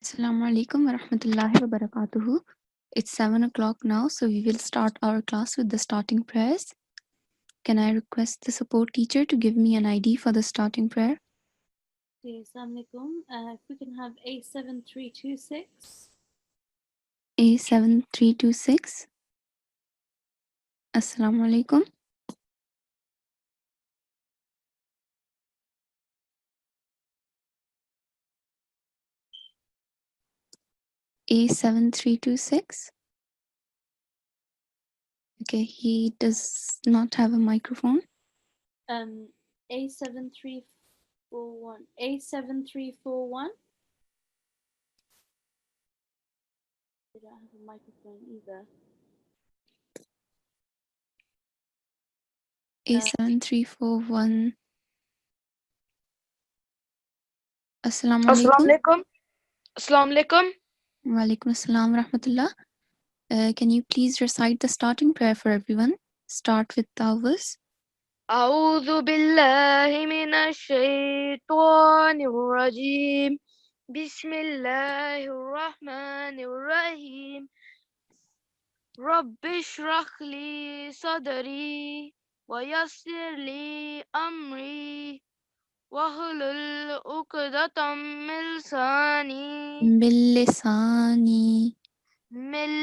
Assalamu alaikum wa rahmatullahi wa barakatuhu. It's 7 o'clock now, so we will start our class with the starting prayers. Can I request the support teacher to give me an ID for the starting prayer? Okay, Assalamu alaikum. If we can have A7326. A7326. Assalamu alaikum. A7326. Okay, he does not have a microphone. A7341. A7341. They don't have a microphone either. A7341. Assalamu alaikum. Assalamu alaikum. Wa alaikum assalam wa rahmatullah. Can you please recite the starting prayer for everyone? Start with Tawbas. أعوذ بالله من الشيطان الرجيم. بسم الله الرحمن الرحيم. رب اشرح لي صدري ويسر لي أمري واحلل عقدة من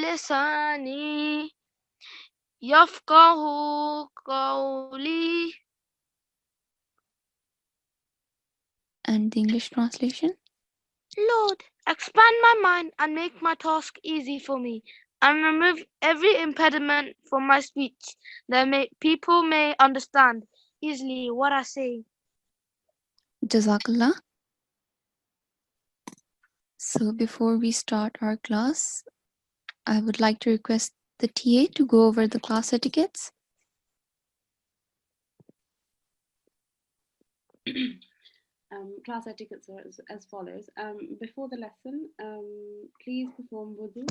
لساني يفقه قولي. And the English translation? Lord, expand my mind and make my task easy for me, and remove every impediment from my speech, that people may understand easily what I say. Jazakallah. So before we start our class, I would like to request the TA to go over the class etiquettes. Class etiquettes are as follows. Before the lesson, please perform wudu,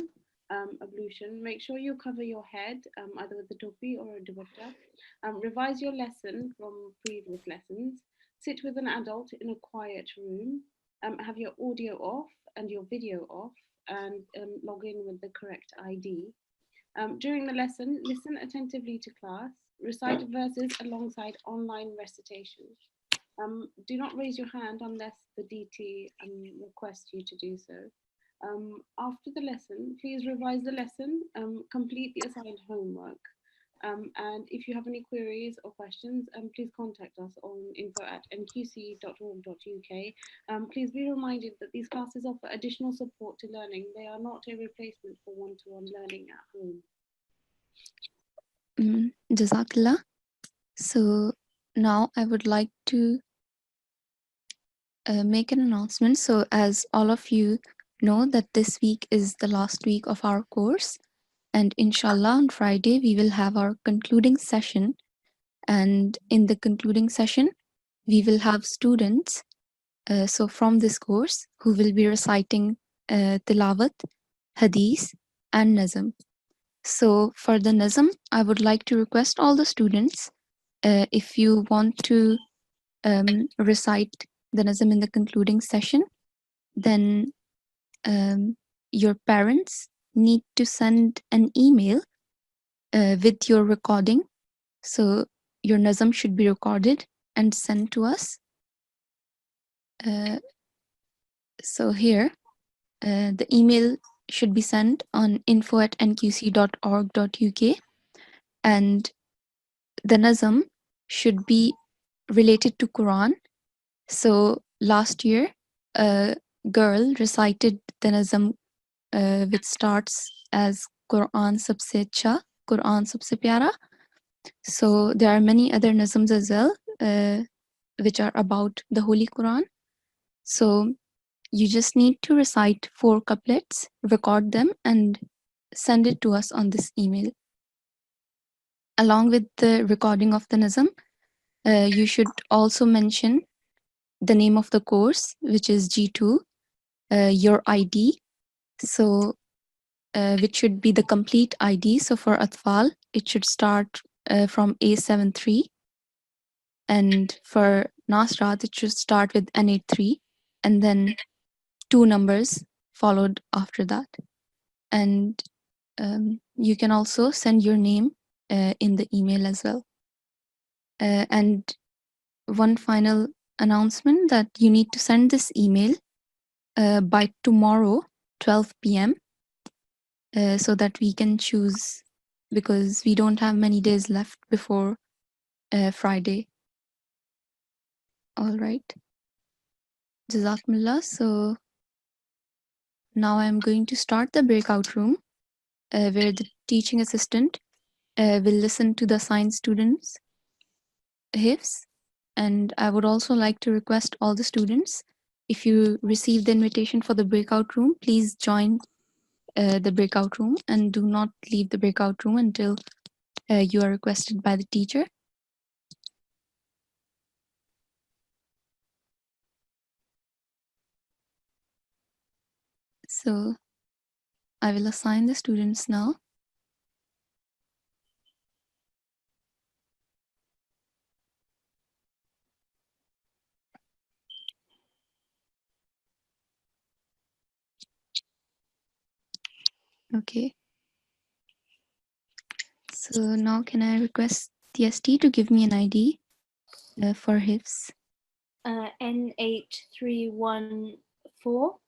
ablution. Make sure you cover your head, either with a topi or a dupatta. Revise your lesson from previous lessons. Sit with an adult in a quiet room. Have your audio off and your video off, and log in with the correct ID. During the lesson, listen attentively to class. Recite verses alongside online recitation. Do not raise your hand unless the DT requests you to do so. After the lesson, please revise the lesson, complete the assigned homework. And if you have any queries or questions, please contact us on info@nqc.org.uk. Please be reminded that these classes offer additional support to learning. They are not a replacement for one-to-one learning at home. Jazakallah. So now I would like to make an announcement. So as all of you know that this week is the last week of our course, and inshallah on Friday we will have our concluding session, and in the concluding session we will have students so from this course who will be reciting tilawat, hadith and nazm. So for the nazm, I would like to request all the students, if you want to recite the nazm in the concluding session, then your parents need to send an email with your recording. So your nazm should be recorded and sent to us. So here, the email should be sent on info@nqc.org.uk, and the nazm should be related to Quran. So last year, a girl recited the nazm which starts as Quran sabse acha, Quran sabse pyara. So there are many other nazms as well, which are about the Holy Quran. So you just need to recite 4 couplets, record them, and send it to us on this email. Along with the recording of the nazm, you should also mention the name of the course, which is G2, your ID, so which should be the complete ID. So for Atfal, it should start from A73, and for Nasirat, it should start with N83, and then 2 numbers followed after that. And you can also send your name in the email as well. And one final announcement, that you need to send this email by tomorrow 12 p.m. So that we can choose, because we don't have many days left before Friday. All right. Jazakumullah. So now I'm going to start the breakout room where the teaching assistant will listen to the assigned students' Hifz. And I would also like to request all the students, if you receive the invitation for the breakout room, please join the breakout room and do not leave the breakout room until you are requested by the teacher. So I will assign the students now. Okay. So now can I request TST to give me an ID for Hifz? N8314.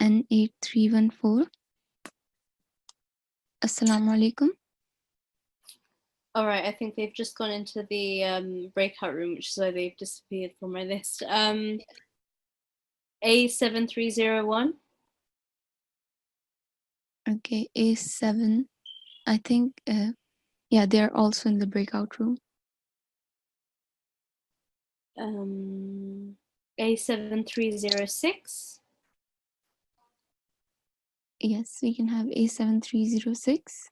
N8314. Assalamu alaikum. All right, I think they've just gone into the breakout room, which is why they've disappeared from my list. A7301. Okay, A7. I think, yeah, they're also in the breakout room. A7306. Yes, we can have A7306.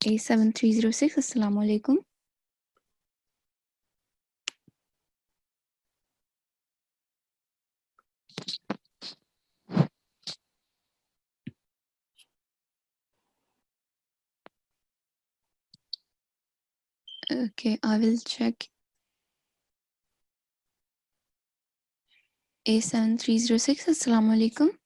A7306. Assalamu alaikum. Okay, I will check. A7306. Assalamu alaikum.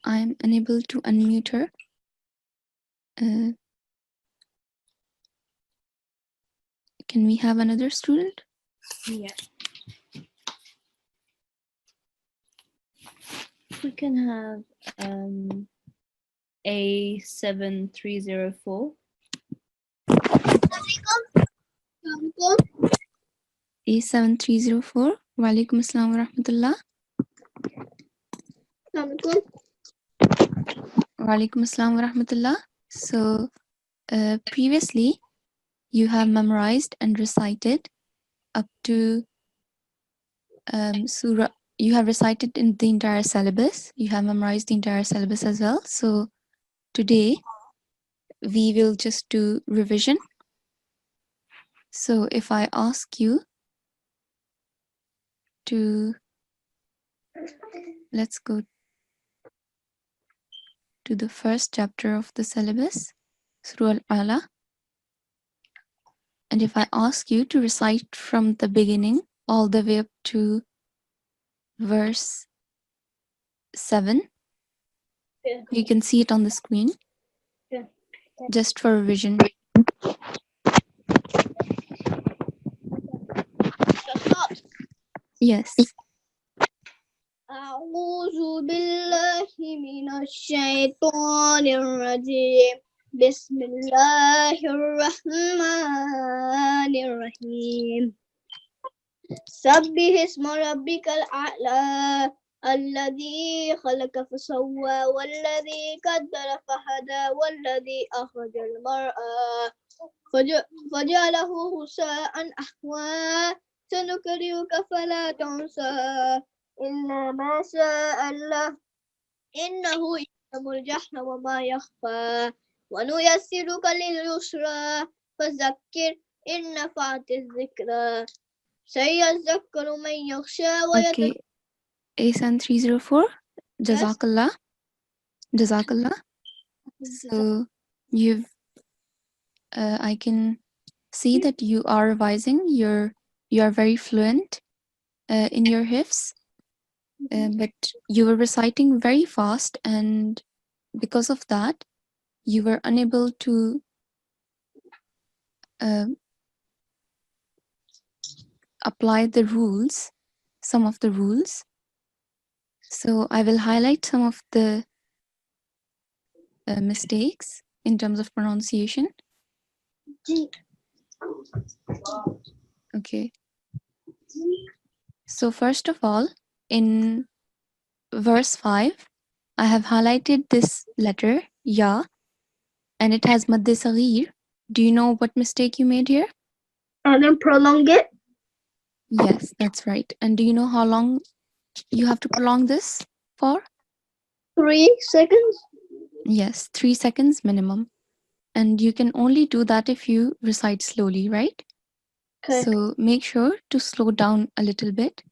I'm unable to unmute her. Can we have another student? Yeah. We can have A7304. A7304. Wa alaikum assalam wa rahmatullah. Wa alaikum assalam wa rahmatullah. So previously you have memorized and recited up to surah. You have recited in the entire syllabus. You have memorized the entire syllabus as well. So today we will just do revision. So if I ask you to, let's go to the first chapter of the syllabus, Surah Al-Ala. And if I ask you to recite from the beginning all the way up to verse 7, Yeah. you can see it on the screen. Yeah. Just for revision. Yes. أعوذ بالله من الشيطان الرجيم بسم الله الرحمن الرحيم سبح اسم ربك الأعلى الذي خلق فسوى والذي قدر فهدى والذي أخرج المرعى فجعله غثاء أحوى سنقرئك فلا تنسى إلا ما شاء الله إنه يعلم الجهر وما يخفى ونيسرك لليسرى فذكر إن نفعت الذكرى سيذكر من يخشى Okay. A7304. Jazakallah. Jazakallah. So you've, I can see that you are revising. You are very fluent in your Hifz, but you were reciting very fast, and because of that, you were unable to apply the rules, some of the rules. So I will highlight some of the mistakes in terms of pronunciation. Okay. So first of all, in verse 5, I have highlighted this letter, ya, and it has madd saghir. Do you know what mistake you made here? And then prolong it. Yes, that's right. And do you know how long you have to prolong this for? 3 seconds. Yes, 3 seconds minimum. And you can only do that if you recite slowly, right? Okay. So make sure to slow down a little bit.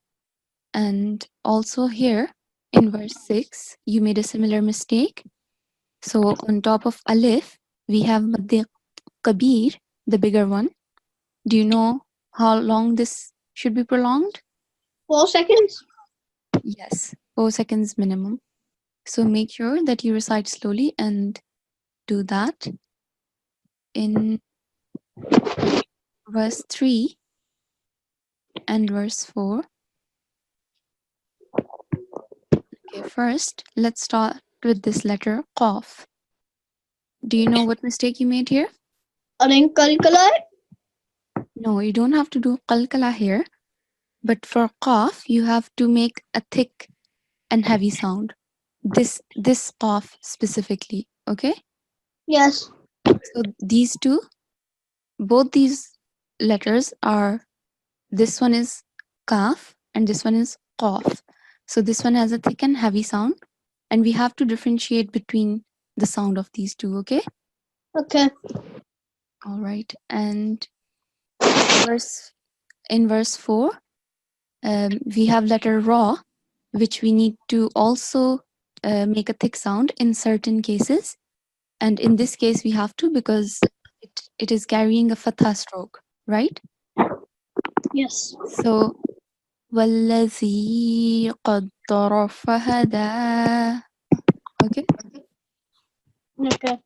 And also here in verse 6, you made a similar mistake. So on top of alif, we have madd kabir, the bigger one. Do you know how long this should be prolonged? 4 seconds. Yes, 4 seconds minimum. So make sure that you recite slowly and do that. In verse 3 and verse 4. Okay, first, let's start with this letter qaf. Do you know what mistake you made here? And then calculate. No, you don't have to do qalqala here. But for qaf, you have to make a thick and heavy sound. This qaf specifically, okay? Yes. So these two, both these letters are, this one is kaf and this one is qaf. So this one has a thick and heavy sound, and we have to differentiate between the sound of these two, okay? Okay. All right. And in verse 4, we have letter ra, which we need to also make a thick sound in certain cases. And in this case, we have to because it is carrying a fatha stroke, right? Yes. So, وَالَّذِي قَدَّرَ فَهَدَى. Okay? Okay.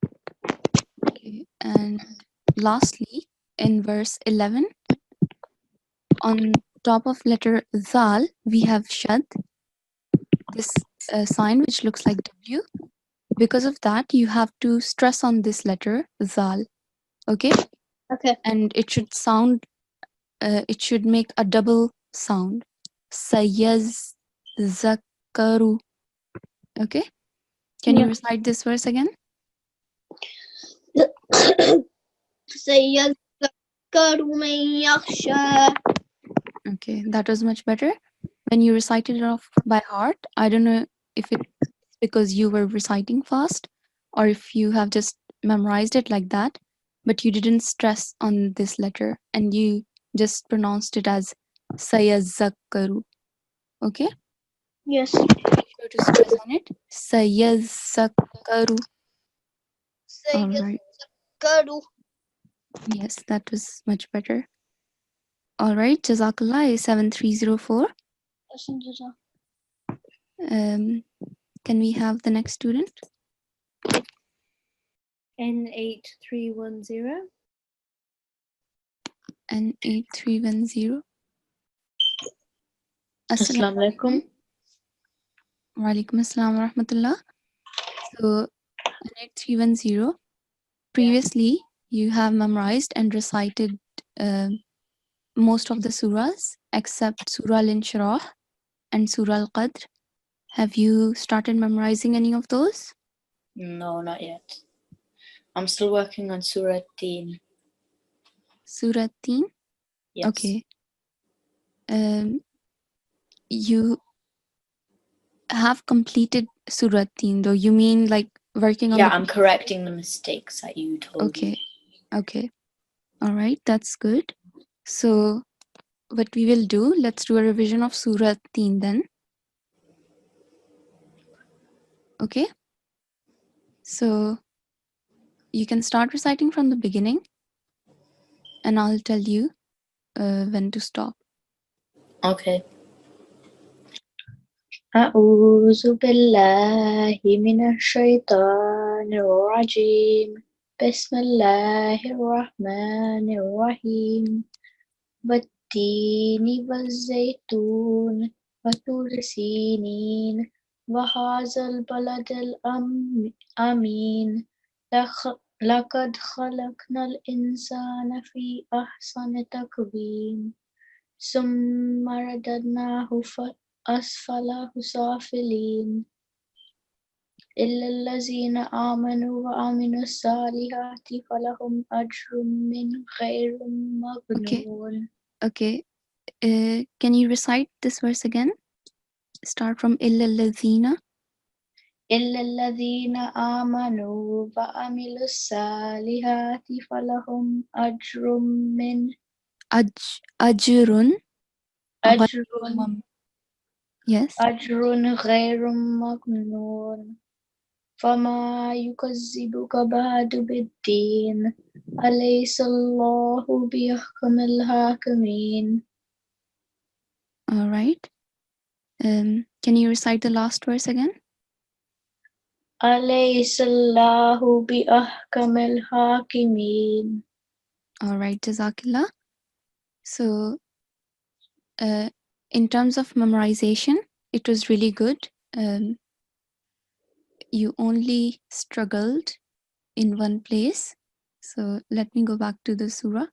Okay. And lastly, in verse 11, on top of letter zal, we have shad, this sign which looks like W. Because of that, you have to stress on this letter zal. Okay? Okay. And it should sound, it should make a double sound. Sayaz zakaru. Okay? Can you recite this verse again? سيذكر من يخشى. Okay, that was much better. When you recited it off by heart, I don't know if it's because you were reciting fast or if you have just memorized it like that, but you didn't stress on this letter and you just pronounced it as sayazakkaru. Okay? Yes. Make sure to stress on it. Sayazakkaru. All right. سيذكر. Yes, that was much better. All right. Jazakallah is 7304. Can we have the next student? N8310. N8310. Assalamu alaikum. Wa alaikum assalam wa rahmatullah. So, N8310. Previously, you have memorized and recited most of the surahs except Surah Al-Inshirah and Surah Al-Qadr. Have you started memorizing any of those? No, not yet. I'm still working on Surah Teen. Surah Teen? Yes. Okay. You have completed Surah Teen, though. You mean like working on Yeah, the... I'm correcting the mistakes that you told me. Okay. All right, that's good. So what we will do, let's do a revision of Surah Teen then. Okay. So you can start reciting from the beginning, and I'll tell you when to stop. Okay. أعوذ بالله من الشيطان الرجيم بسم الله الرحمن الرحيم والتين والزيتون وطور سينين وهذا البلد الأمين لقد خلقنا الإنسان في أحسن تقويم ثم رددناه أسفل سافلين إلا الذين آمنوا وعملوا الصالحات فلهم أجر من غير ممنون. Okay. Can you recite this verse again? Start from إلا الذين. إلا الذين آمنوا وعملوا الصالحات فلهم أجر من أجر. أجر Yes. أجر غير ممنون. فما يكذبك بعد بالدين أليس الله بيحكم الحاكمين. All right. Can you recite the last verse again? أليس الله بأحكم الحاكمين. All right, Jazakillah. So, in terms of memorization, it was really good. You only struggled in one place. So let me go back to the surah.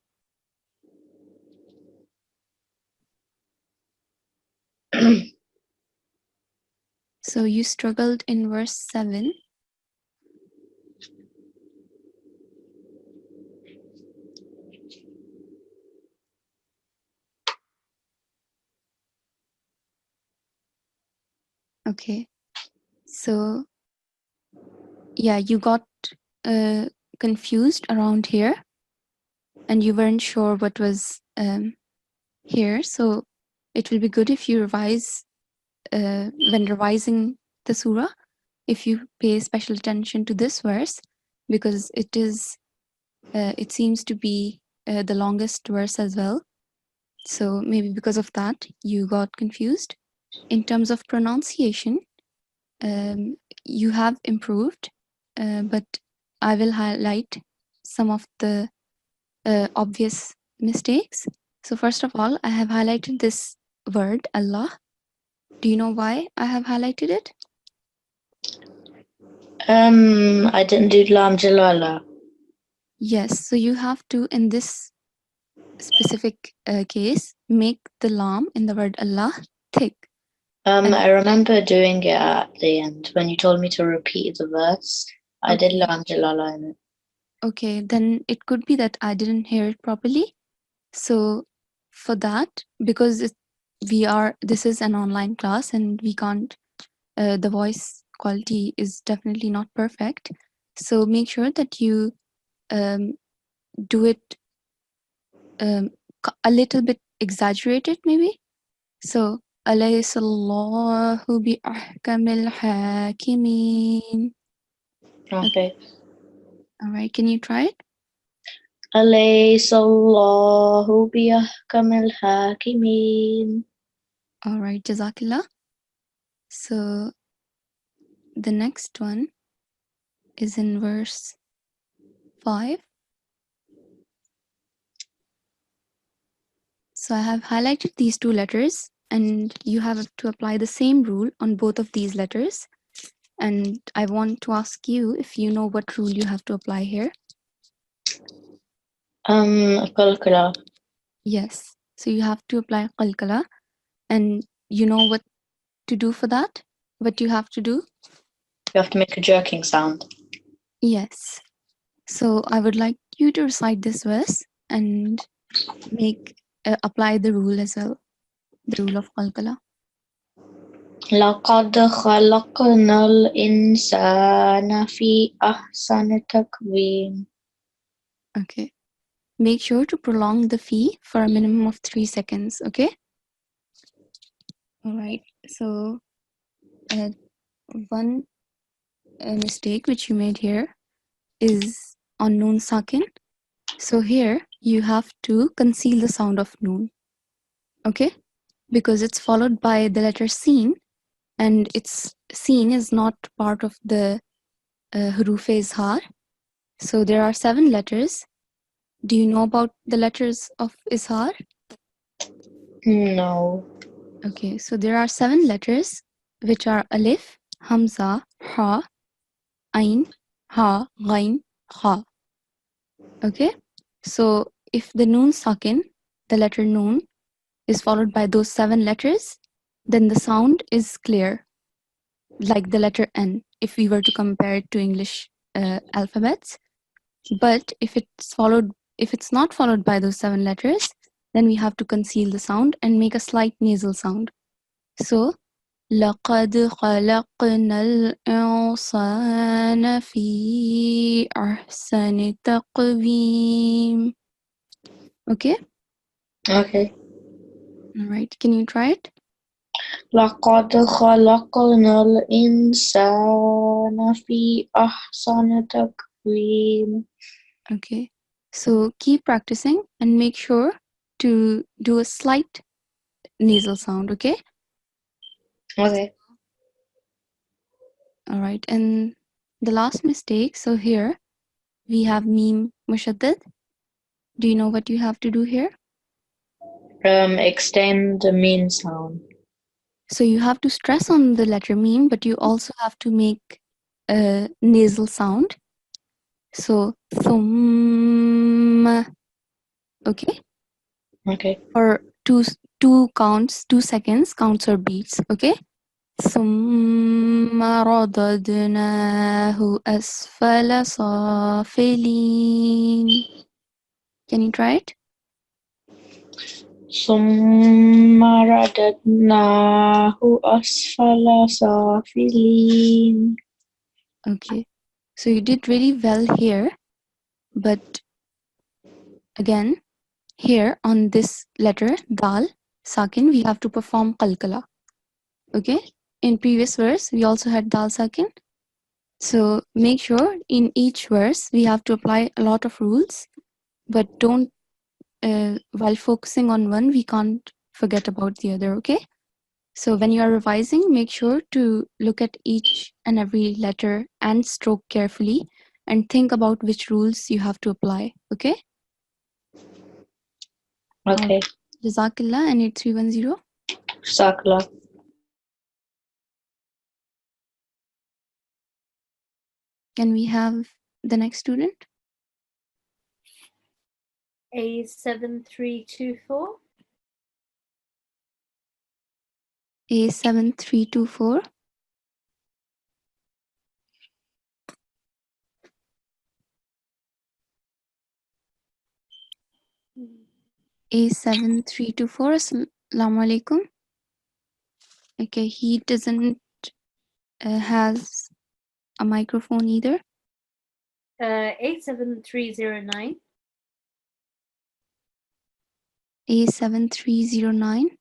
So you struggled in verse 7. Okay. So yeah, you got confused around here and you weren't sure what was here. So it will be good if you revise when revising the surah, if you pay special attention to this verse, because it seems to be the longest verse as well. So maybe because of that, you got confused. In terms of pronunciation, you have improved, but I will highlight some of the obvious mistakes. So first of all, I have highlighted this word, Allah. Do you know why I have highlighted it? I didn't do Lam Jalala. Yes, so you have to, in this specific case, make the lam in the word Allah thick. I remember doing it at the end when you told me to repeat the verse. I did Lam Jalala in it. Okay, then it could be that I didn't hear it properly. So for that, because this is an online class and we can't, the voice quality is definitely not perfect. So make sure that you do it a little bit exaggerated maybe. So أليس الله بأحكم الحاكمين. Okay. All right, can you try it? أليس الله بأحكم الحاكمين. All right, Jazakillah. So the next one is in verse 5. So I have highlighted these two letters and you have to apply the same rule on both of these letters. And I want to ask you if you know what rule you have to apply here. Qalqala. Yes. So you have to apply qalqala, and you know what to do for that? What you have to do? You have to make a jerking sound. Yes. So I would like you to recite this verse and apply the rule as well, the rule of qalqala. لقد خلقنا الإنسان في أحسن تقويم. Okay. Make sure to prolong the fee for a minimum of 3 seconds, okay? All right. So one mistake which you made here is on noon sakin. So here you have to conceal the sound of noon, okay? Because it's followed by the letter sin, and its sin is not part of the huruf izhar. So there are 7 letters. Do you know about the letters of izhar? No. Okay, so there are 7 letters, which are alif, hamza, ha, ain, ha, ghain, kha. Okay, so if the noon sakin, the letter noon, is followed by those 7 letters, then the sound is clear, like the letter N, if we were to compare it to English alphabets. But if it's not followed by those 7 letters, then we have to conceal the sound and make a slight nasal sound. So, لَقَدْ خَلَقْنَا الْإِنسَانَ فِي أَحْسَنِ تَقْوِيمٍ. Okay? Okay. All right. Can you try it? لقد خلقنا الإنسان في أحسن تقويم. Okay. So keep practicing and make sure to do a slight nasal sound, okay? Okay. All right. And the last mistake, so here we have meme mushaddad. Do you know what you have to do here? Extend the mean sound. So you have to stress on the letter meme, but you also have to make a nasal sound. So thumma, okay? Okay. For two counts, 2 seconds, counts or beats, okay? ثم رددناه أسفل سافلين. Can you try it? ثم رددناه أسفل سافلين. Okay. So you did really well here, but again, here on this letter, dal, sakin, we have to perform qalqala. Okay? In previous verse, we also had dal sakin. So make sure in each verse, we have to apply a lot of rules, but don't, while focusing on one, we can't forget about the other, okay? So when you are revising, make sure to look at each and every letter and stroke carefully and think about which rules you have to apply, okay? Okay. Jazakallah and 8310. Sakla. Can we have the next student? A7324. A7324. A7324. Assalamu alaikum. Okay, he doesn't has a microphone either. A7309. A7309.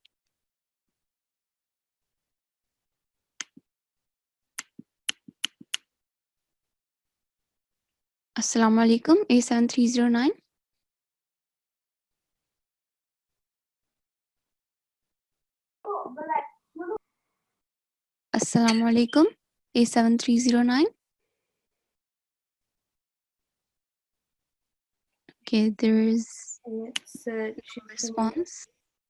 Assalamu alaikum. A7309. Assalamu alaikum. A7309. Okay, there is Let's no choose response.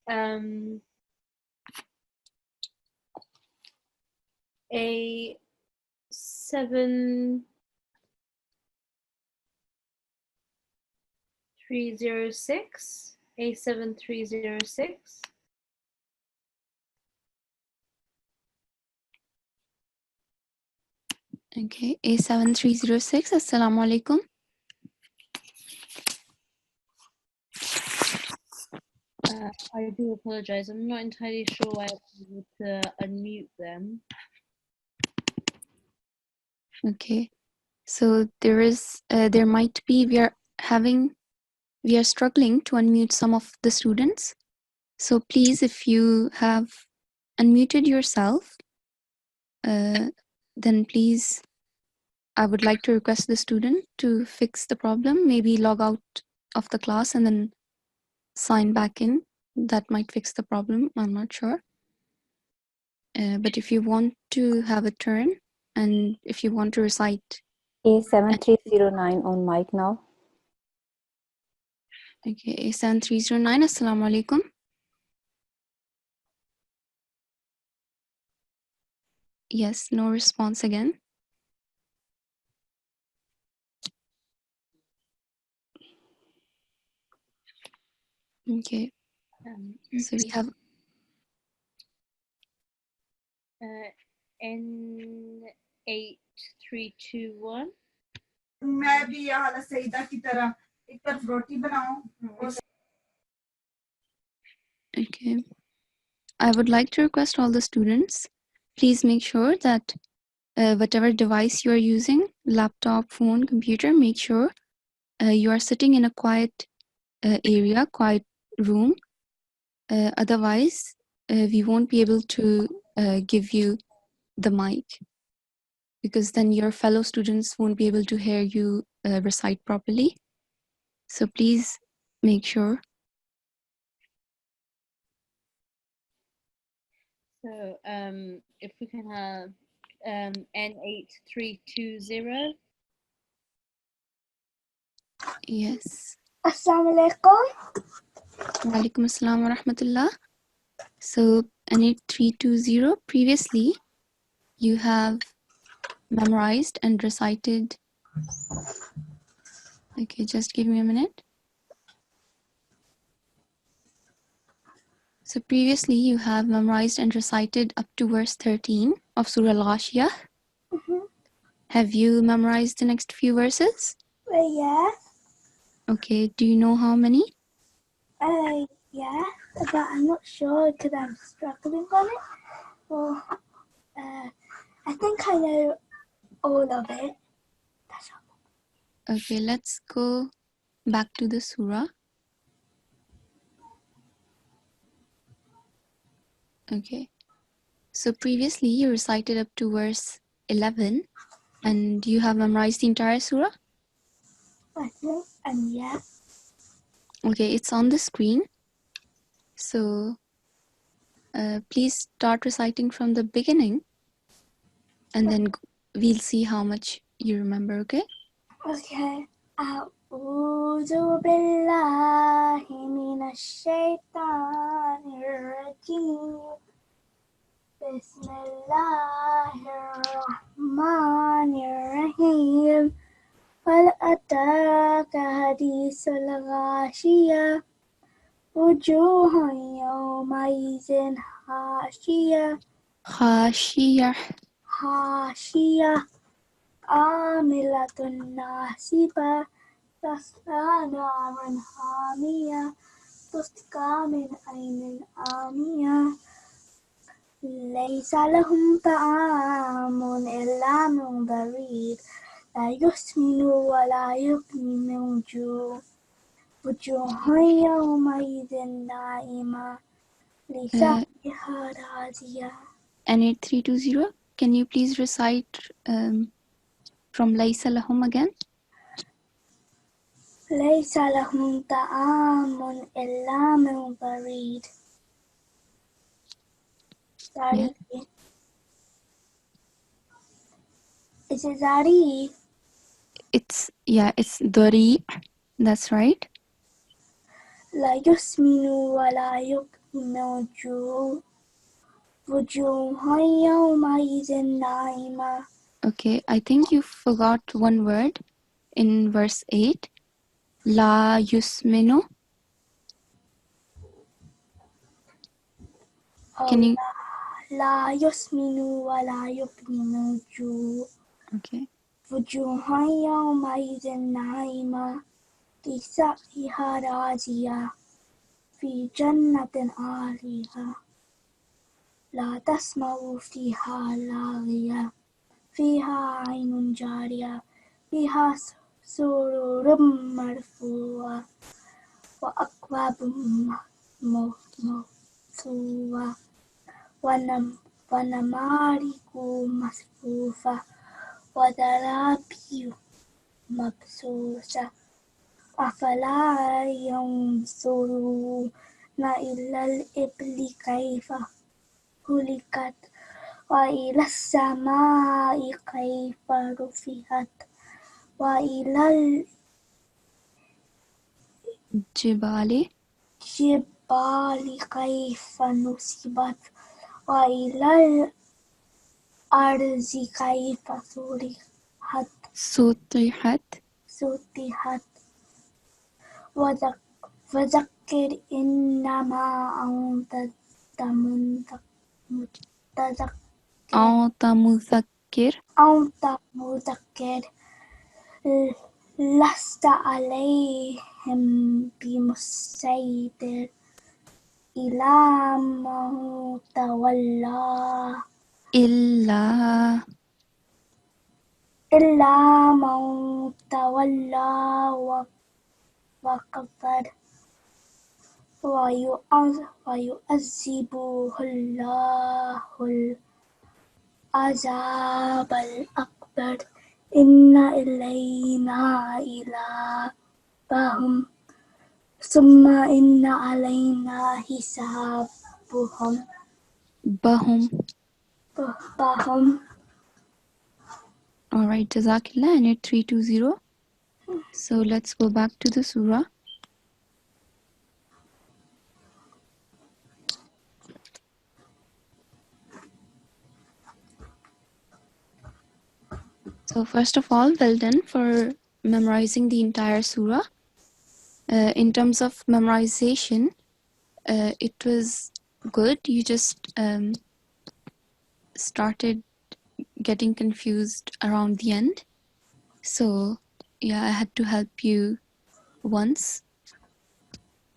A7306. A7306. Okay, A7306. Assalamu alaikum. I do apologize. I'm not entirely sure why I was able to unmute them. Okay, so there might be, we are struggling to unmute some of the students. So please, if you have unmuted yourself, then please I would like to request the student to fix the problem, maybe log out of the class and then sign back in. That might fix the problem, I'm not sure. But if you want to have a turn and if you want to recite A7309 on mic now. Okay, A7309, Assalamu alaikum. Yes, no response again. Okay, so we have N8321. मैं भी यह हालत सईदा की तरह एक तरफ रोटी बनाऊं और okay. I would like to request all the students, please make sure that whatever device you are using, laptop, phone, computer, make sure you are sitting in a quiet area, quiet room. Otherwise, we won't be able to give you the mic, because then your fellow students won't be able to hear you recite properly. So please make sure. So if we can have N8320. Yes. Assalamu alaikum. Wa alaikum assalam wa rahmatullah. So N8320, previously you have memorized and recited. Okay, just give me a minute. So previously you have memorized and recited up to verse 13 of Surah Al-Ghashiyah. Have you memorized the next few verses? Yeah. Okay, do you know how many? Yeah, but I'm not sure because I'm struggling on it. Well, I think I know all of it. That's all. Okay, let's go back to the surah. Okay, so previously you recited up to verse 11 and you have memorized the entire surah? I think, yeah. Okay, it's on the screen. So please start reciting from the beginning and then we'll see how much you remember, okay? Okay. أعوذ بالله من الشيطان الرجيم بسم الله الرحمن الرحيم هل أتاك حديث الغاشية وجوه يومئذ خاشية خاشية عاملة ناصبة تصلى نارا حامية تسقى من عين آنية ليس لهم طعام إلا من ضريع لا يسمن ولا يغني من جوع وجوه يومئذ ناعمة لسعيها راضية. N8320, can you please recite from Laysa Lahum again? ليس لهم طعام إلا من ضريع. Yeah. Is it Zari? It's Dari. That's right. لا يسمن ولا يغني من جوع وجوه يومئذ ناعمة. Okay, I think you forgot one word in verse 8. La yusminu. Can you? لا يسمن ولا يغني من جوع Okay. وجوه يومئذ ناعمة لسعيها راضية في جنة عالية لا تسمع فيها لاغية فيها عين جارية فيها سرر مرفوعة وأكواب موضوعة ونمارق مصفوفة وزرابي مبثوثة أفلا ينظرون إلى الإبل كيف خلقت وإلى السماء كيف رفعت وإلى الجبال الجبال كيف نصبت وإلى الأرض كيف سطحت سطحت وذكر إنما أنت مذكر أنت مذكر لست عليهم بمسيطر إلا من تولى وكفر ويعذبه الله العذاب الأكبر إن إلينا إيابهم ثم إن علينا حسابهم بهم. Alright, Jazakillah, and you're 320. So let's go back to the surah. So first of all, well done for memorizing the entire surah. In terms of memorization, it was good. You just started getting confused around the end. So yeah, I had to help you once.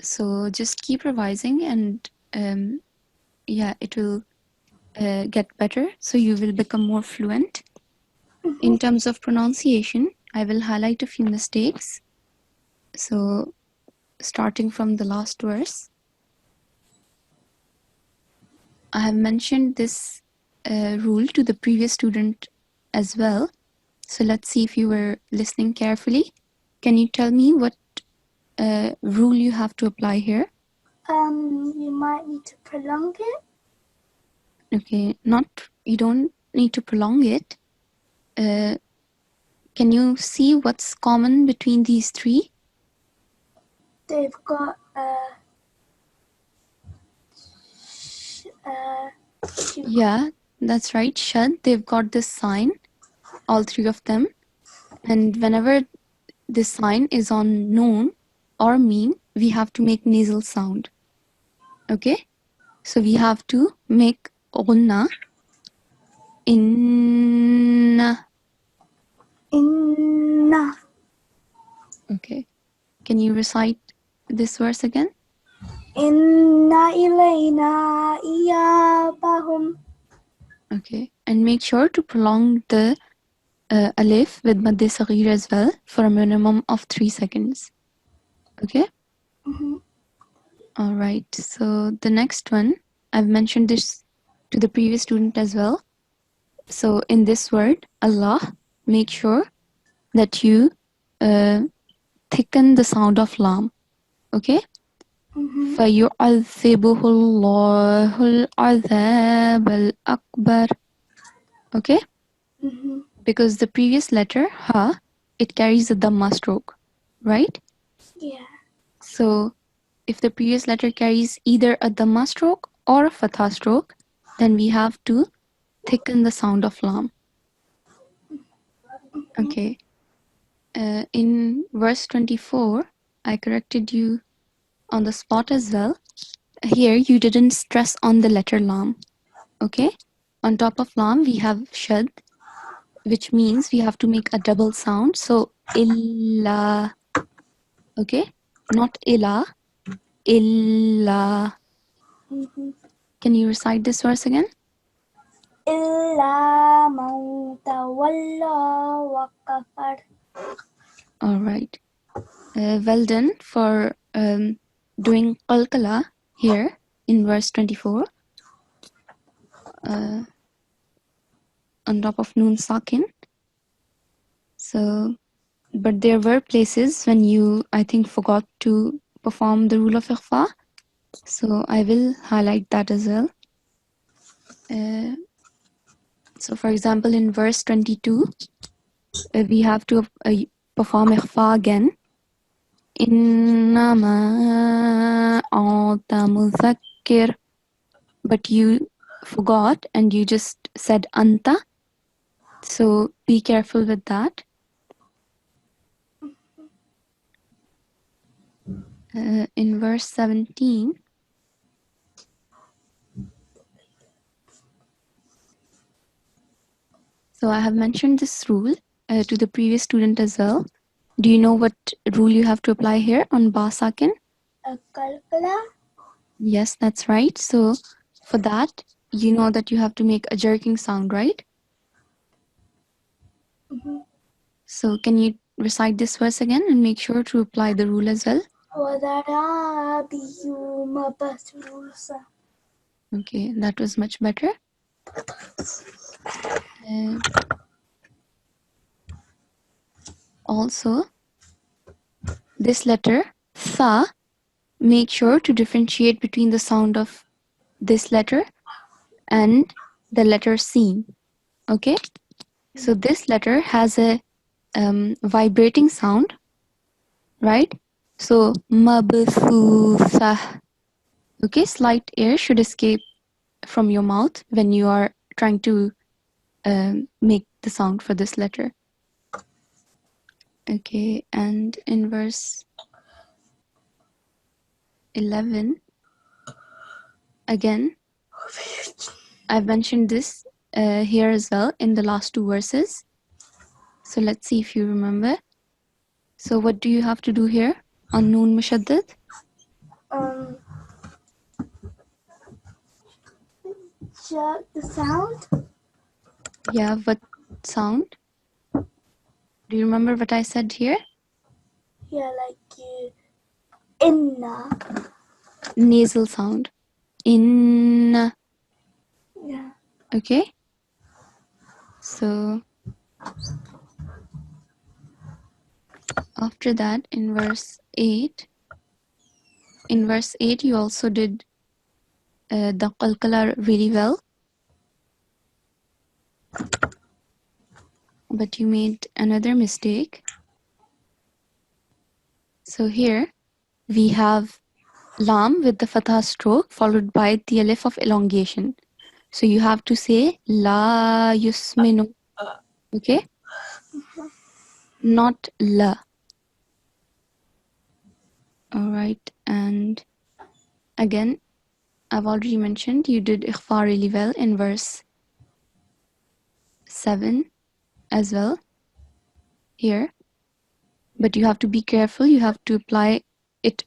So just keep revising and yeah, it will get better. So you will become more fluent. In terms of pronunciation, I will highlight a few mistakes. So starting from the last verse, I have mentioned this rule to the previous student as well. So let's see if you were listening carefully. Can you tell me what rule you have to apply here? You might need to prolong it. Okay, you don't need to prolong it. Can you see what's common between these three? They've got yeah, that's right, shad. They've got this sign, all three of them. And whenever this sign is on noon or meme, we have to make nasal sound. Okay? So we have to make ghunna. Inna. Okay. Can you recite this verse again? Inna ilayna iyabahum. Okay. And make sure to prolong the alif with madde saghir as well for a minimum of 3 seconds. Okay? All right. So the next one, I've mentioned this to the previous student as well. So in this word, Allah, make sure that you thicken the sound of lam. Okay? فَيُعَذِّبُهُ اللَّهُ الْعَذَابَ الْأَكْبَرِ. Okay? Because the previous letter, ha, it carries a dhamma stroke, right? Yeah. So if the previous letter carries either a dhamma stroke or a fatha stroke, then we have to thicken the sound of lam. Okay. In verse 24, I corrected you on the spot as well. Here, you didn't stress on the letter lam. Okay? On top of lam, we have shad, which means we have to make a double sound. So, illa. Okay? Not illa. Illa. Can you recite this verse again? Illa man tawalla wa kafar. All right. Well done for doing qalqala here in verse 24. On top of noon sakin. So, but there were places when you, I think, forgot to perform the rule of ikhfa. So I will highlight that as well. So for example, in verse 22, we have to perform ikhfa again. Innama anta mudhakkir. But you forgot and you just said anta. So be careful with that. In verse 17, so I have mentioned this rule to the previous student as well. Do you know what rule you have to apply here on ba sakin? Kalkala. Yes, that's right. So for that, you know that you have to make a jerking sound, right? So can you recite this verse again and make sure to apply the rule as well? Okay, that was much better. Also, this letter, tha, make sure to differentiate between the sound of this letter and the letter sin. Okay? So this letter has a vibrating sound, right? So, mabthutha. Okay, slight air should escape from your mouth when you are trying to make the sound for this letter. Okay, and in verse 11, again, I've mentioned this here as well in the last two verses. So let's see if you remember. So what do you have to do here on Noon Mushaddad? The sound. Yeah, what sound? Do you remember what I said here? Yeah, like inna. Nasal sound. In. Yeah. Okay. So after that, in verse 8, you also did the qalqala really well. But you made another mistake. So here we have lam with the fatha stroke followed by the alif of elongation. So you have to say la yusminu. Okay? Not la. Alright, and again, I've already mentioned you did ikhfa really well in verse 7 as well here. But you have to be careful. You have to apply it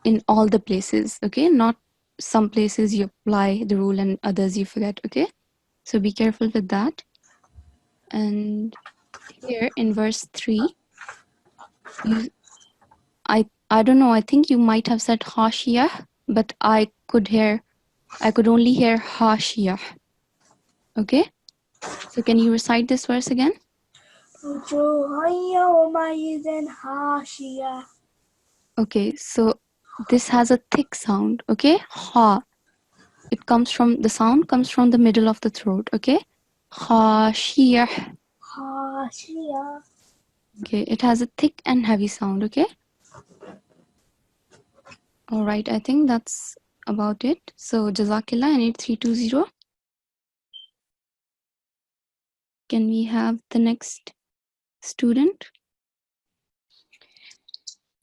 in all the places, okay? Not some places you apply the rule and others you forget, okay? So be careful with that. And here in verse 3, I don't know, I think you might have said hashiyah, but I could only hear hashiyah. Okay? So can you recite this verse again? Okay, so this has a thick sound, okay? Ha. The sound comes from the middle of the throat, okay? Hashiyah. Hashia. Okay, it has a thick and heavy sound, okay? Alright, I think that's about it. So, Jazakillah, I need 320. Can we have the next student?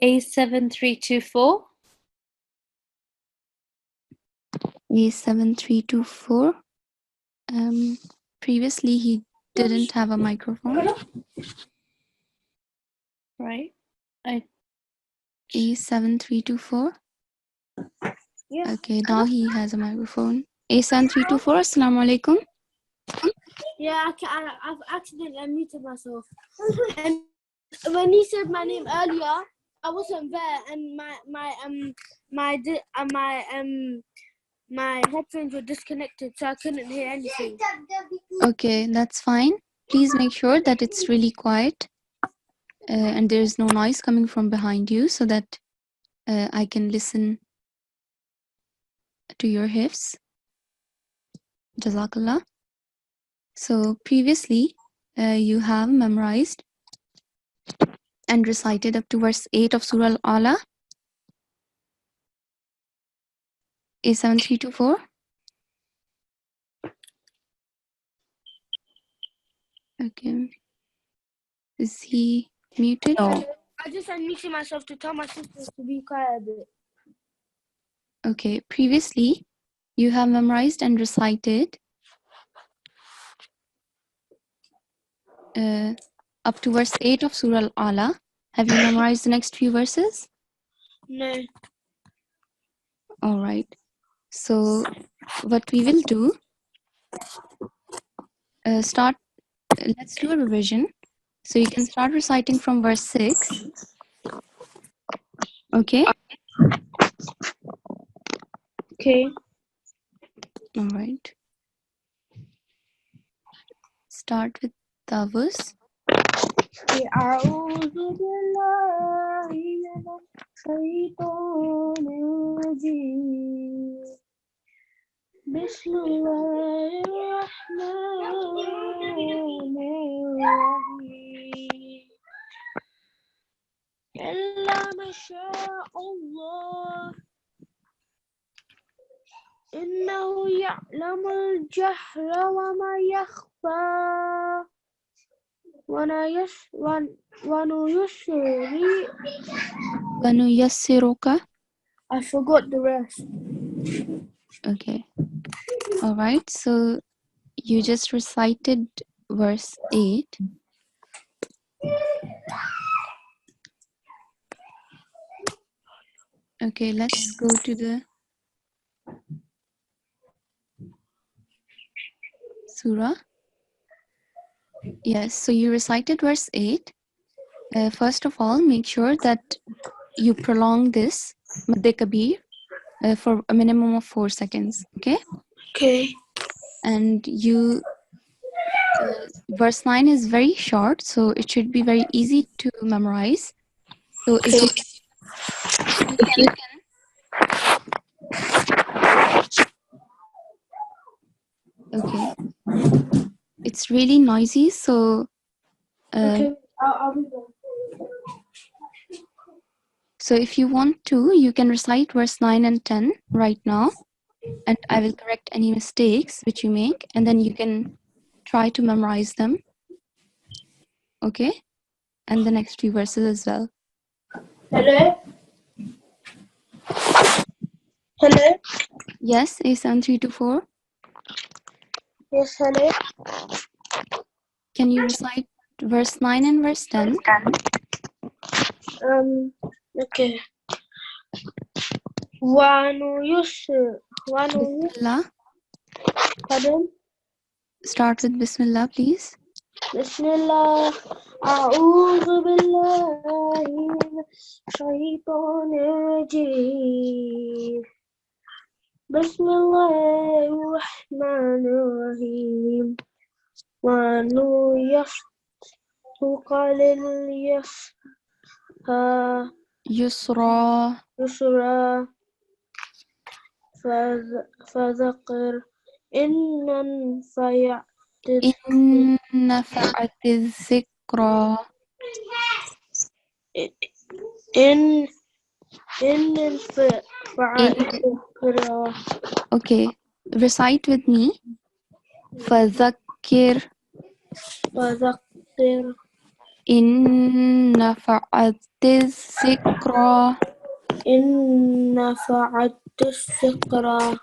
A7324. A7324. Previously, he didn't have a microphone. Right. A7324. Yeah. Okay, now he has a microphone. A7324, Assalamu alaikum. Yeah, I've accidentally unmuted myself. And when he said my name earlier, I wasn't there, and my headphones were disconnected, so I couldn't hear anything. Okay, that's fine. Please make sure that it's really quiet. and there is no noise coming from behind you, so that I can listen to your hifz. Jazakallah. So previously, you have memorized and recited up to verse 8 of Surah Al-Ala. A7324. Okay. Is he muted? No. I just unmuted myself to tell my sisters to be quiet a bit. Okay. Previously, you have memorized and recited up to verse 8 of Surah Al-Ala. Have you memorized the next few verses? No. All right. So what we will do, let's do a revision. So you can start reciting from verse 6. Okay? Okay. All right. Start with Tavus. أعوذ بالله من الشيطان الرجيم بسم الله الرحمن الرحيم إلا ما شاء الله إنه يعلم الجهر وما يخفى وَنُيَسِّرُكَ. I forgot the rest. Okay. All right. So you just recited verse 8. Okay, let's go to the surah. Yes, so you recited verse 8. First of all, make sure that you prolong this Madde Kabir for a minimum of 4 seconds. Okay? Okay. And you verse 9 is very short, so it should be very easy to memorize. So if you can, okay, it's really noisy, so Okay. I'll be there. so if you want to, you can recite verse 9 and 10 right now, and I will correct any mistakes which you make, and then you can try to memorize them. Okay? And the next few verses as well. Hello? Hello? Yes, A7324. Yes, hello? Can you recite verse 9 and verse 10? Okay. وَنُيَسِّرُ Bismillah. Pardon? Start with Bismillah, please. بسم الله أعوذ بالله من الشيطان الرجيم بسم الله الرحمن الرحيم ونيسرك Yusra. يسرا فذكر إن نفعت إن نفعت الذكرى. إن نفعت الذكرى. Okay, recite with me. فذكر فذكر إن نفعت الذكرى. إن نفعت الذكرى.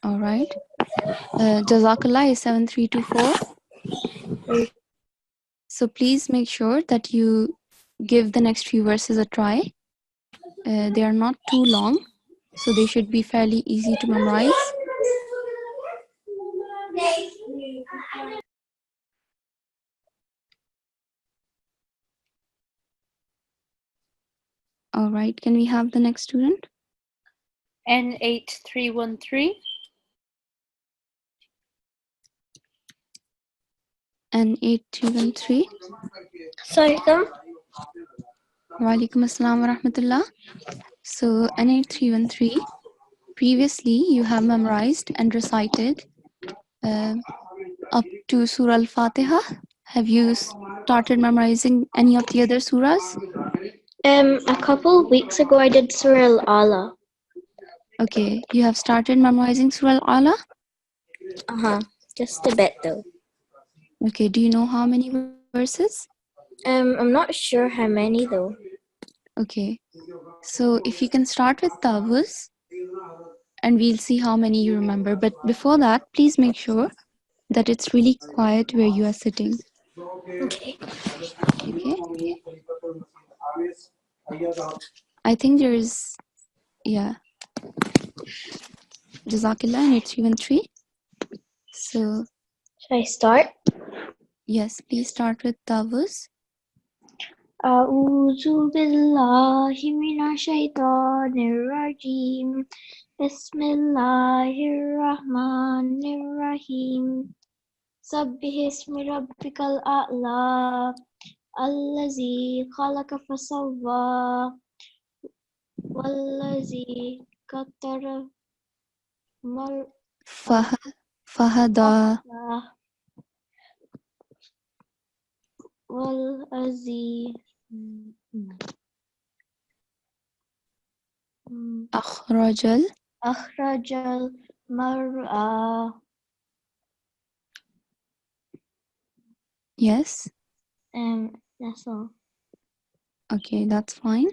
All right. Jazakallah is 7324. So please make sure that you give the next few verses a try. They are not too long, so they should be fairly easy to memorize. All right, can we have the next student? N8313. N8313. Sorry, come. Walaikum assalam wa rahmatullah. So, N8313, previously you have memorized and recited up to Surah Al-Fatiha. Have you started memorizing any of the other surahs? A couple weeks ago I did Surah Al-Ala. Okay, you have started memorizing Surah Al-Ala? Just a bit though. Okay, do you know how many verses? I'm not sure how many though. Okay, so if you can start with Tawuz, and we'll see how many you remember. But before that, please make sure that it's really quiet where you are sitting. Okay. Okay. I think there is, yeah. Jazakillah, and it's even 3. So, Should I start? yes, please start with Tawuz. أعوذ بالله من الشيطان الرجيم بسم الله الرحمن الرحيم سبح اسم ربك الأعلى الذي خلق فسوى والذي قدر Fahada. والذي Akhrajal. أخرج المرأة. Yes. That's all. Okay, that's fine.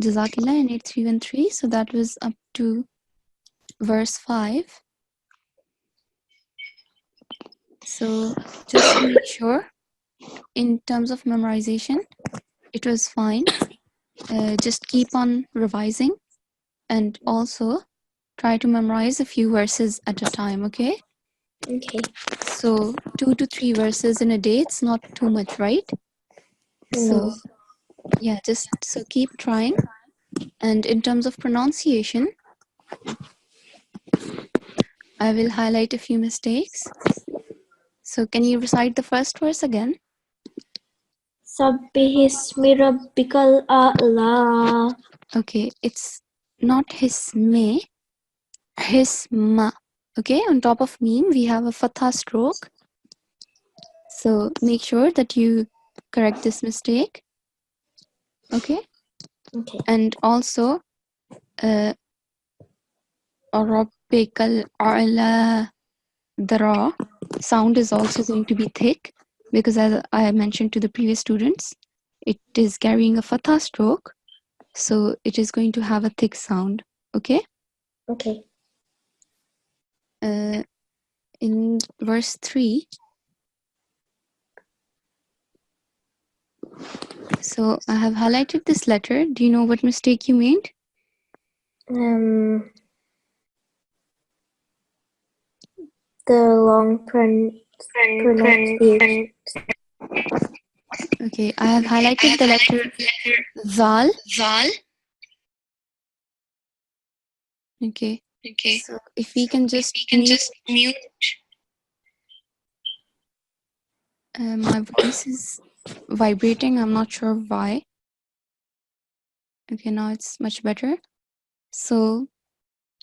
Jazakillah, and it's even 3. So that was up to verse 5. So just to make sure, in terms of memorization, it was fine. Just keep on revising and also try to memorize a few verses at a time, okay? Okay. So 2 to 3 verses in a day, it's not too much, right? So yeah, just so keep trying. And in terms of pronunciation, I will highlight a few mistakes. So can you recite the first verse again? سبح اسم ربك الأعلى. Okay, it's not hisme, hisma. Okay, on top of meme, we have a fatha stroke. So make sure that you correct this mistake. Okay? Okay. And also, Rabbikal a'la, the ra sound is also going to be thick because, as I mentioned to the previous students, it is carrying a fatha stroke. So it is going to have a thick sound. Okay? Okay. In verse 3, so I have highlighted this letter. Do you know what mistake you made? The long pronunciation. Okay, I have highlighted the letter Zal. Okay. So if we can just mute. My voice is vibrating. I'm not sure why. Okay, now it's much better. So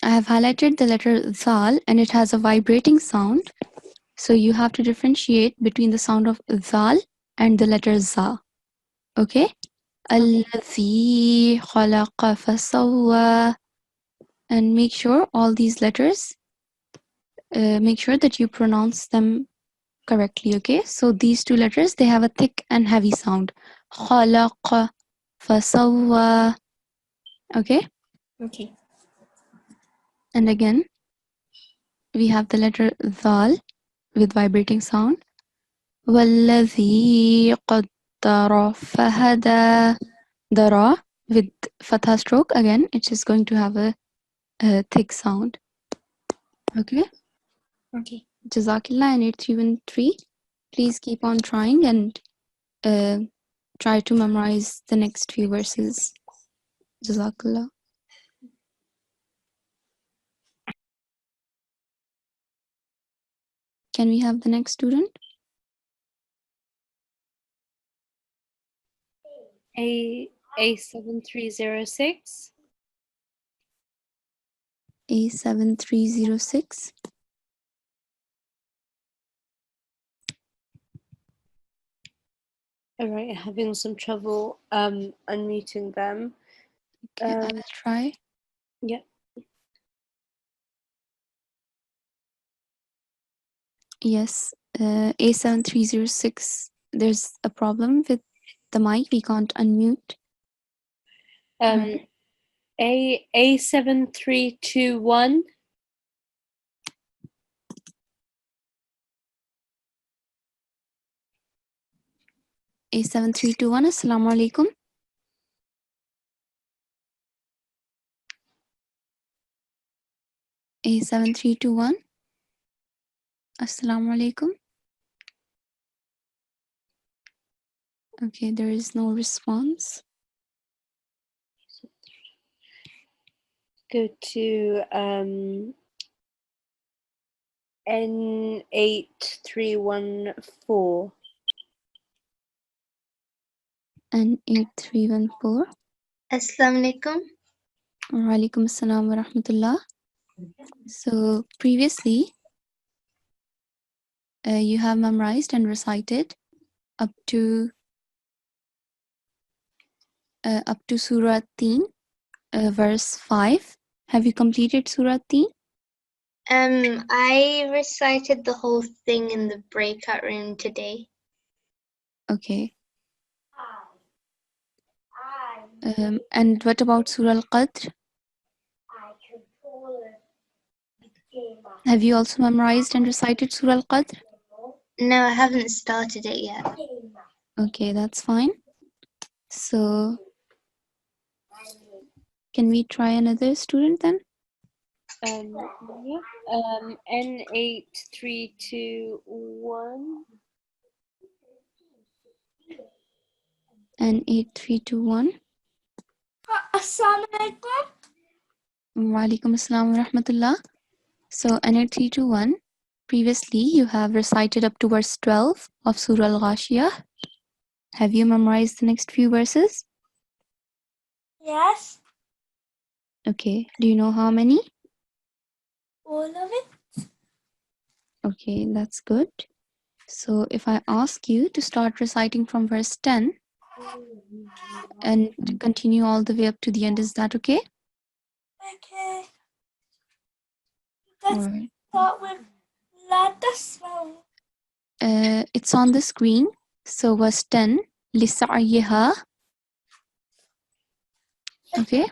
I have highlighted the letter Zal and it has a vibrating sound. So you have to differentiate between the sound of Zal and the letter Za. Okay? Allazi khalaqa fasawwa. And make sure all these letters, make sure that you pronounce them correctly, okay? So these 2 letters, they have a thick and heavy sound. Khalaqa fasawwa. Okay? Okay. And again, we have the letter Zal with vibrating sound. Wallazi qaddara fahada. The ra with fatha stroke, again, it is going to have a thick sound. Okay? Okay. Jazakillah, and it's even 3. Please keep on trying and try to memorize the next few verses. Jazakallah. Can we have the next student? A7306. A7306. All right, having some trouble unmuting them. Okay, I will try. Yeah. Yes, A7306. There's a problem with the mic. We can't unmute. A7321. A7321. Assalamu alaikum. A7321. Assalamu alaikum. Okay, there is no response. Go to N8314. N8314. Assalamu alaikum. Wa alaikum assalam wa rahmatullah. So previously, you have memorized and recited up to Surah Teen, verse 5. Have you completed Surah Teen? I recited the whole thing in the breakout room today. Okay. And what about Surah Al-Qadr? Have you also memorized and recited Surah Al-Qadr? No, I haven't started it yet. Okay, that's fine. So, can we try another student then? Yeah. N8321. N8321. Assalamu alaikum. Wa alaikum assalam wa rahmatullah. So, N8321, previously you have recited up to verse 12 of Surah Al-Ghashiyah. Have you memorized the next few verses? Yes, Okay. Do you know how many? all of it. Okay, that's good. So, if I ask you to start reciting from verse 10 and continue all the way up to the end, is that okay? Okay. All Let's right. start with La Tasma'u. It's on the screen. So, verse 10, لِسَعْيِهَا. Okay.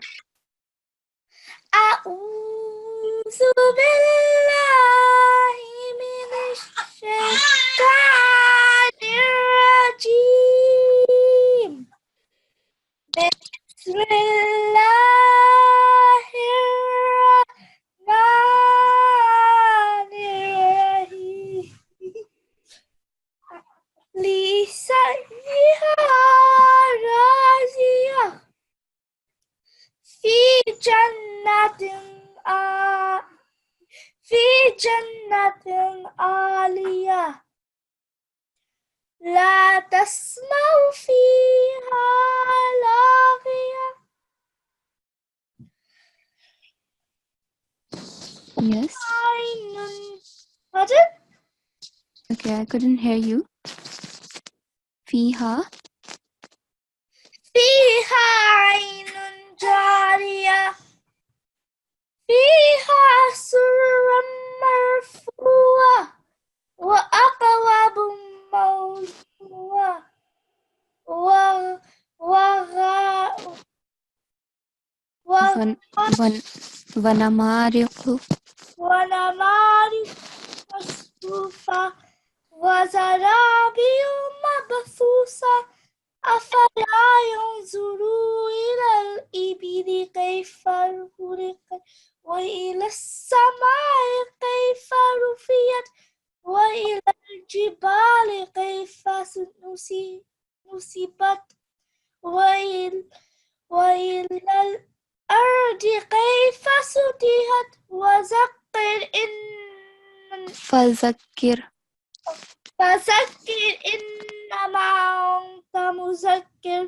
أعوذ بالله من الشيطان الرجيم بسم الله الرحمن الرحيم لسعيها راضية في جنة عالية لا تسمع فيها لاغية. Yes. Pardon? Okay, I couldn't hear you. فيها. فيها عين جارية فيها سرر مرفوعة وأكواب موضوعة ونمارق ونمارق مصفوفة وزرابي مبثوثة أفلا ينظروا إلى الإبل كيف خلقت وإلى السماء كيف رفعت وإلى الجبال كيف نصبت وإلى الأرض كيف سطحت فذكر فذكر إنما أنت مذكر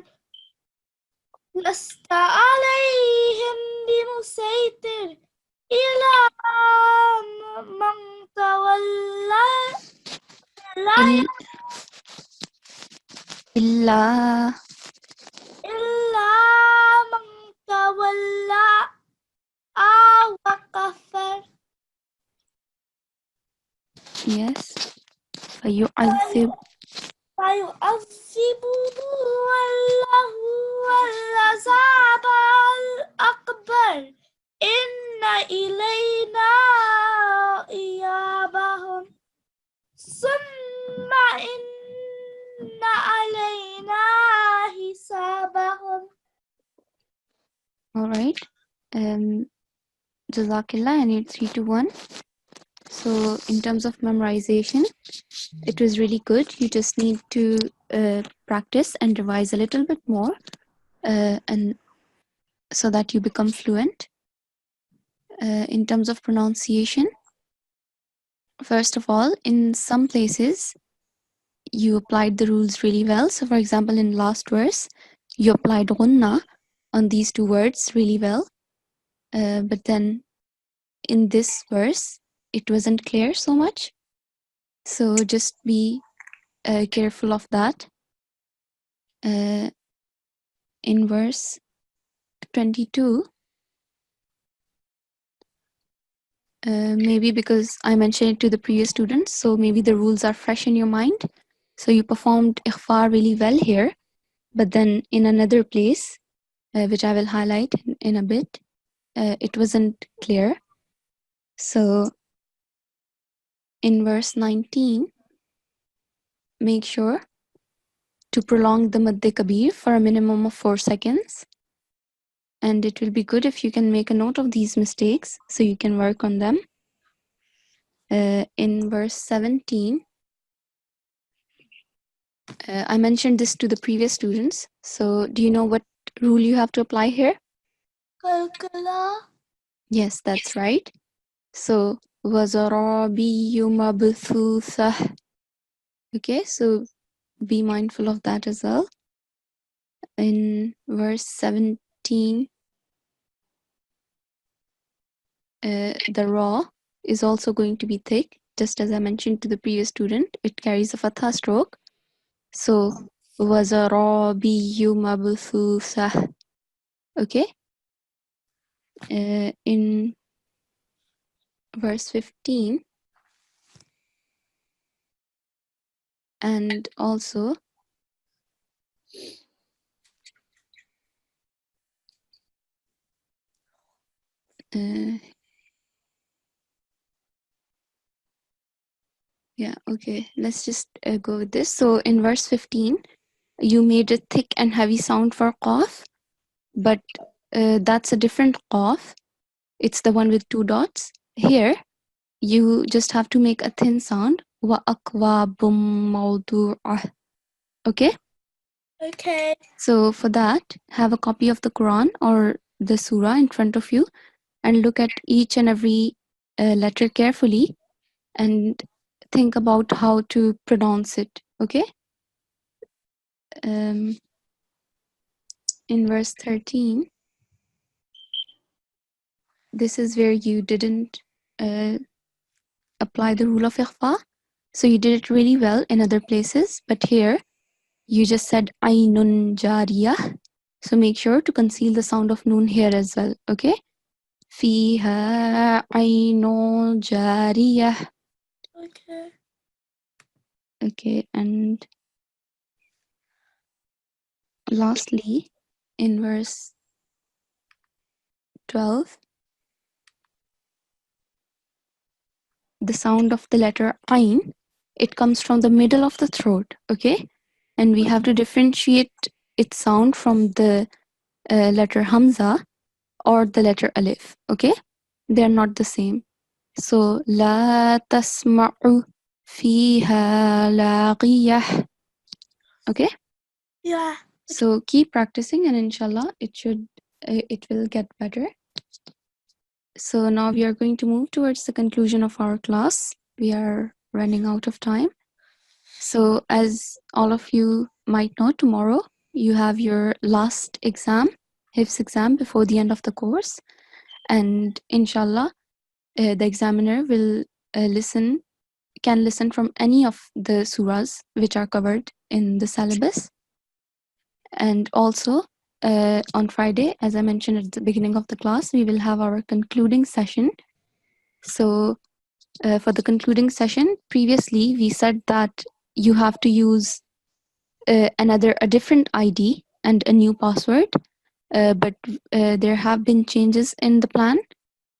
لست عليهم بمسيطر إلى من تولى إل- إلا إلا من تولى وكفر yes فيعذب فيعذبه الله العذاب الأكبر إن إلينا إيابهم ثم إن علينا حسابهم. all right. Jazakillah, I need 3 to 1. So in terms of memorization, it was really good. You just need to practice and revise a little bit more, and so that you become fluent. In terms of pronunciation, first of all, in some places you applied the rules really well. So for example, in last verse, you applied gunna on these two words really well. But then in this verse, it wasn't clear so much. So just be careful of that. In verse 22, maybe because I mentioned it to the previous students, so maybe the rules are fresh in your mind. So you performed ikhfa really well here, but then in another place, which I will highlight in a bit, it wasn't clear. So in verse 19, make sure to prolong the Madde Kabir for a minimum of 4 seconds. And it will be good if you can make a note of these mistakes so you can work on them. In verse 17, I mentioned this to the previous students. So do you know what rule you have to apply here? Kalkala. Yes, that's right. So وَزَرَابِيُّ مَبْثُوثَةٌ. Okay, so be mindful of that as well. In verse 17, the raw is also going to be thick, just as I mentioned to the previous student. It carries a fatha stroke. So وَزَرَابِيُّ مَبْثُوثَةٌ. Okay. In verse 15, and also yeah, okay, let's just go with this. So in verse 15, you made a thick and heavy sound for qaf, but that's a different qaf. It's the one with 2 dots. Here, you just have to make a thin sound. Wa akwabum mawdu'ah. Okay? Okay. So for that, have a copy of the Quran or the surah in front of you and look at each and every letter carefully and think about how to pronounce it. Okay? In verse 13, this is where you didn't apply the rule of ikhfa. So you did it really well in other places, but here you just said ainun jariyah. So make sure to conceal the sound of noon here as well. Okay? Fiha ainun jariyah. Okay. Okay, and lastly, in verse 12, the sound of the letter ain, it comes from the middle of the throat, okay? And we have to differentiate its sound from the letter hamza or the letter alif, okay? They're not the same. So, la tasma'u fiha laqiyah. Okay? Yeah. So keep practicing and inshallah it will get better. So now we are going to move towards the conclusion of our class. We are running out of time. So as all of you might know, tomorrow you have your last exam Hifz exam before the end of the course, and inshallah, the examiner will can listen from any of the surahs which are covered in the syllabus. And also, on Friday, as I mentioned at the beginning of the class, we will have our concluding session. So, for the concluding session, previously we said that you have to use a different ID and a new password, but there have been changes in the plan.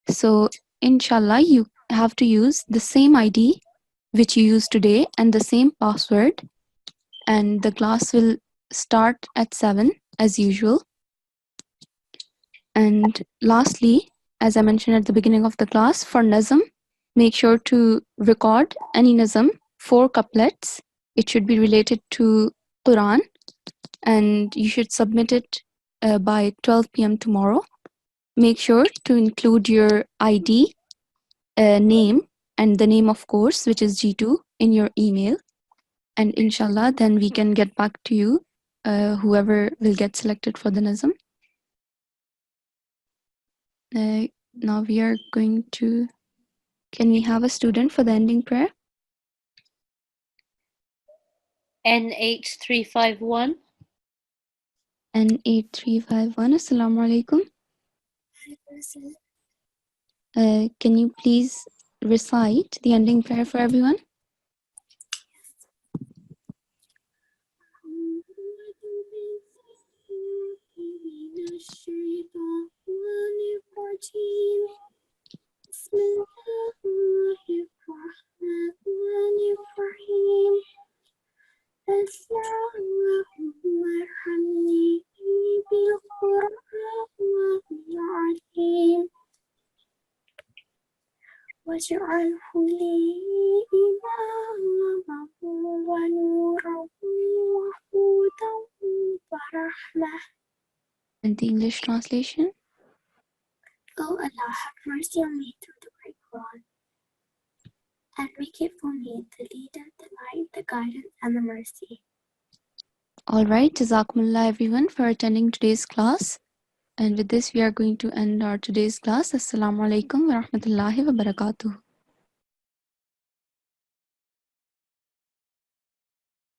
So, inshallah, you have to use the same ID which you use today and the same password, and the class will start at 7 as usual. And lastly, as I mentioned at the beginning of the class, for Nazm, make sure to record any Nazm, 4 couplets. It should be related to Quran, and you should submit it by 12 p.m. tomorrow. Make sure to include your ID, name, and the name of course, which is G2, in your email. And inshallah, then we can get back to you, whoever will get selected for the Nazm. Now we are going to, can we have a student for the ending prayer? N8351. N8351, Assalamu alaikum. Can you please recite the ending prayer for everyone? واجعله لي إماما ونورا وهدى ورحمة. And the English translation? O Allah, have mercy on me through the Great Quran, and make it for me the leader, the light, the guidance, and the mercy. All right, Jazakumullah everyone for attending today's class. And with this, we are going to end our today's class. Assalamu alaikum wa rahmatullahi wa barakatuh.